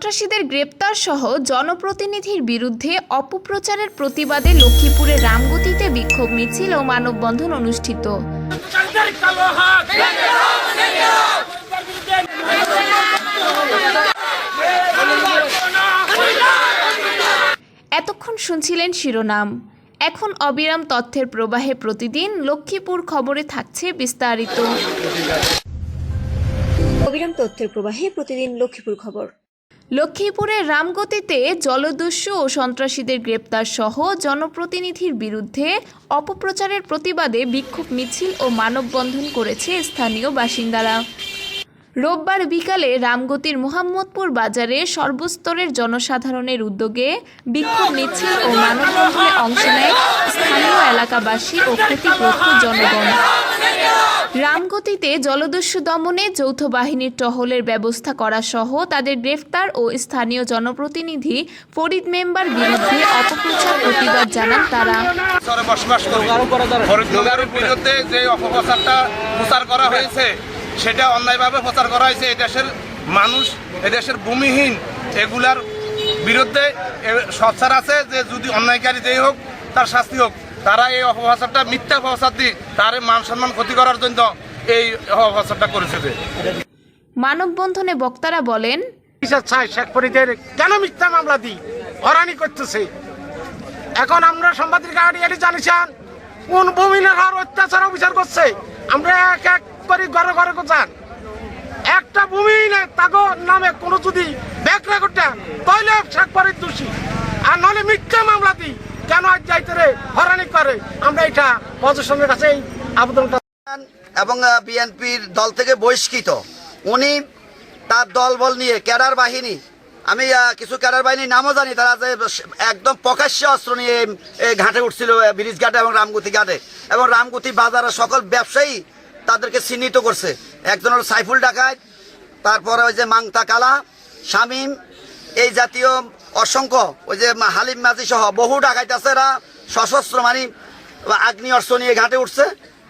সন্ত্রাসীদের গ্রেপ্তার সহ জনপ্রতিনিধির বিরুদ্ধে অপপ্রচারের প্রতিবাদে লক্ষ্মীপুরে রামগতিতে বিক্ষোভ মিছিল ও মানববন্ধন অনুষ্ঠিত। এতক্ষণ শুনছিলেন শিরোনাম। এখন অবিরাম তথ্যের প্রবাহে প্রতিদিন লক্ষ্মীপুর খবরে থাকছে বিস্তারিত। অবিরাম তথ্যের প্রবাহে প্রতিদিন লক্ষ্মীপুর খবর। লক্ষ্মীপুরের রামগতিতে জলদস্যু ও সন্ত্রাসীদের গ্রেপ্তার সহ জনপ্রতিনিধির বিরুদ্ধে অপপ্রচারের প্রতিবাদে বিক্ষোভ মিছিল ও মানববন্ধন করেছে স্থানীয় বাসিন্দারা। রোববার বিকালে রামগতির মোহাম্মদপুর বাজারে সর্বস্তরের জনসাধারণের উদ্যোগে বিক্ষোভ মিছিল ও মানববন্ধনে অংশ নেয় স্থানীয় এলাকাবাসী ও ক্ষতিগ্রস্ত জনগণ। রামগতিতে জলদস্যু দমনে যৌথ বাহিনীর টহলের ব্যবস্থা করা সহ তাদের গ্রেফতার ও স্থানীয় জনপ্রতিনিধি ফরিদ মেম্বার বিরুদ্ধে অপপ্রচার প্রতিবাদ জানান তারা। বিরুদ্ধে যে অপপ্রচারটা প্রচার করা হয়েছে সেটা অন্যায়ভাবে প্রচার করা হয়েছে। এদেশের মানুষ, এদেশের ভূমিহীন, এগুলার বিরুদ্ধে সোচ্চার আছে যে যদি অন্যায়কারী যেই হোক তার শাস্তি হোক। তারা এই অপপ্রচারটা মিথ্যা অপপ্রচার দিয়ে তার মান সম্মান ক্ষতি করার জন্য এই অপপ্রচারটা করেছে। মানববন্ধনে বক্তারা বলেন, শেখ ফরিদের কেন মিথ্যা মামলা দিই হরানি করতেছে। এখন আমরা সাংবাদিক জানিয়েছেন কোন ভূমিহীনের হার অত্যাচার অবিচার করছে। আমরা এক এক করে ঘরে ঘরে যান, একটা ভূমিহীনের তাগো নামে কোনো যদি ব্যাক রেকর্ড দেন তাহলে শেখ ফরিদ দোষী, আর নাহলে মিথ্যা মামলা দিই কেন আজ যাইতে রে হরানি করে। আমরা এটা প্রশাসনের কাছে আবেদনটা এবং বিএনপির দল থেকে বহিষ্কৃত উনি তার দলবল নিয়ে ক্যাডার বাহিনী, আমি কিছু ক্যাডার বাহিনীর নামও জানি, তারা যে একদম প্রকাশ্য অস্ত্র নিয়ে ঘাটে উঠছিল, ব্রিজ ঘাটে এবং রামগতি ঘাটে এবং রামগতি বাজারের সকল ব্যবসায়ী তাদেরকে চিহ্নিত করছে। একজন হল সাইফুল ডাকাত, তারপরে ওই যে মাংতা কালা, শামীম, এই জাতীয় অসংখ্য ওই যে হালিম মাঝি সহ বহু ডাকাত আছে। এরা সশস্ত্র মানে আগ্নি অস্ত্র নিয়ে ঘাটে উঠছে।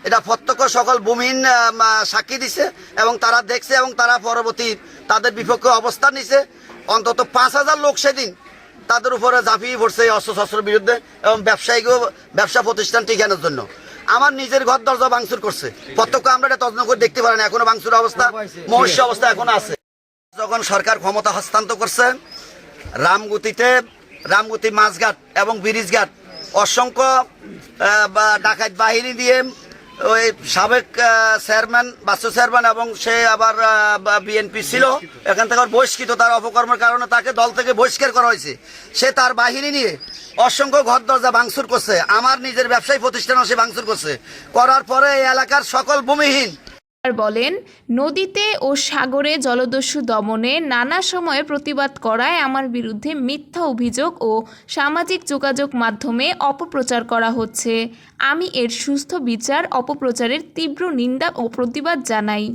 এটা প্রত্যক্ষ সকল ভূমিহীন সাক্ষী দিছে এবং তারা দেখছে এবং তারা পরবর্তী তাদের বিপক্ষে অবস্থান নিছে। অন্তত 5,000 লোক সেদিন তাদের উপরে ঝাঁপিয়ে পড়ছে এই অস্ত্রশস্ত্রের বিরুদ্ধে এবং ব্যবসা প্রতিষ্ঠান টিকানোর জন্য। আমার নিজের ঘর দরজা ভাঙচুর করছে, প্রত্যক্ষ আমরা এটা তদন্ত করে দেখতে পারেন। এখনো ভাঙচুর অবস্থা, মহস্য অবস্থা এখনো আছে। যখন সরকার ক্ষমতা হস্তান্তর করছে, রামগতি মাছঘাট এবং ব্রিজঘাট অসংখ্য ডাকাত বাহিনী দিয়ে ওই সাবেক চেয়ারম্যান, বাস্তু চেয়ারম্যান এবং সে আবার বিএনপি ছিল, এখান থেকে বহিষ্কৃত। তার অপকর্মের কারণে তাকে দল থেকে বহিষ্কার করা হয়েছে। সে তার বাহিনী নিয়ে অসংখ্য ঘর দরজা ভাঙচুর করছে। আমার নিজের ব্যবসায়ী প্রতিষ্ঠানও সে ভাঙচুর করছে। করার পরে এই এলাকার সকল ভূমিহীন বলেন, নদীতে ও সাগরে জলদস্যু দমনে নানা সময়ে প্রতিবাদ করায় আমার বিরুদ্ধে মিথ্যা অভিযোগ ও সামাজিক যোগাযোগ মাধ্যমে অপপ্রচার করা হচ্ছে। আমি এর সুস্থ বিচার, অপপ্রচারের তীব্র নিন্দা ও প্রতিবাদ জানাই।